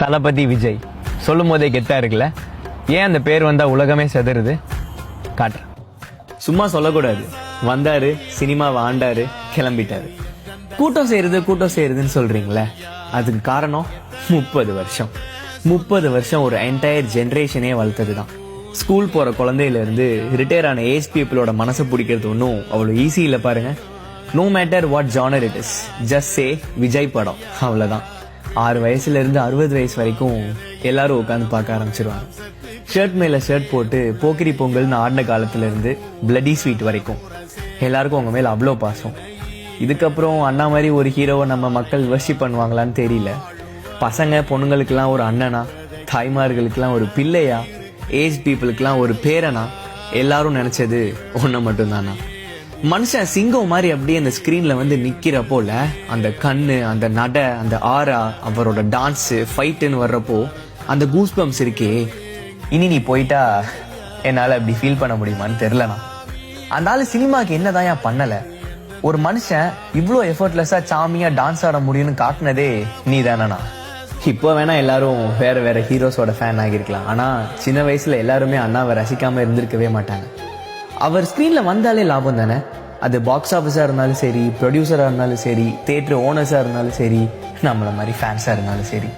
தளபதி விஜய் சொல்லும் போதே கெத்தா இருக்குல்ல. ஏன் அந்த பேர் வந்தா உலகமே செதறுது? காட்டுறேன். சும்மா சொல்லக்கூடாது. வந்தாரு, சினிமாவை ஆண்டாரு, கிளம்பிட்டாரு. கூட்டம் செய்யறதுன்னு சொல்றீங்களே, அதுக்கு காரணம் 30 வருஷம். 30 வருஷம் ஒரு என்டையர் ஜென்ரேஷனே வளர்த்ததுதான். ஸ்கூல் போற குழந்தையில இருந்து ரிட்டையர் ஆன ஏஜ் பீப்புளோட மனசை பிடிக்கிறது ஒன்றும் அவ்வளோ ஈஸி இல்லை பாருங்க. No matter what genre it is, just say Vijay படம், அவ்வளவுதான். 6 வயசுல இருந்து 60 வயசு வரைக்கும் எல்லாரும் உட்காந்து பார்க்க ஆரம்பிச்சிருவாங்க. ஷர்ட் மேல ஷர்ட் போட்டு போக்கிரி பொங்கல்னு ஆடின காலத்துல இருந்து பிளடி ஸ்வீட் வரைக்கும் எல்லாருக்கும் உங்க மேல அவ்வளோ பாசம். இதுக்கப்புறம் அண்ணா மாதிரி ஒரு ஹீரோவை நம்ம மக்கள் வர்ஷிப் பண்ணுவாங்களான்னு தெரியல. பசங்க பொண்ணுங்களுக்கெல்லாம் ஒரு அண்ணனா, தாய்மார்களுக்கெல்லாம் ஒரு பிள்ளையா, ஏஜ் பீப்புளுக்கெல்லாம் ஒரு பேரனா, எல்லாரும் நினைச்சது ஒன்றை மட்டும்தானா. மனுஷன் சிங்கம் மாதிரி அப்படியே அந்த ஸ்கிரீன்ல வந்து நிக்கிறப்போல அந்த கண்ணு, அந்த நடை, அந்த ஆரா, அவரோட டான்ஸ், ஃபைட்டுன்னு வர்றப்போ அந்த கூஸ் பம்ப்ஸ் இருக்கே, இனி நீ போயிட்டா என்னால அப்படி ஃபீல் பண்ண முடியுமான்னு தெரியலண்ணா. அந்த ஆளு சினிமாக்கு என்னதான் ஏன் பண்ணல? ஒரு மனுஷன் இவ்வளோ எஃபர்ட்லெஸ்ஸா சாமியா டான்ஸ் ஆட முடியும்னு காட்டினதே நீ தானண்ணா. இப்போ வேணா எல்லாரும் வேற வேற ஹீரோஸோட ஃபேன் ஆகிருக்கலாம், ஆனா சின்ன வயசுல எல்லாருமே அண்ணாவை ரசிக்காம இருந்திருக்கவே மாட்டாங்க. அவர் ஸ்கிரீன்ல வந்தாலே லாபம் தானே. அது பாக்ஸ் ஆஃபீஸா இருந்தாலும் சரி, ப்ரொடியூசரா இருந்தாலும் சரி, தியேட்டர் ஓனர்ஸா இருந்தாலும் சரி, நம்மள மாதிரி ஃபேன்ஸா இருந்தாலும் சரி.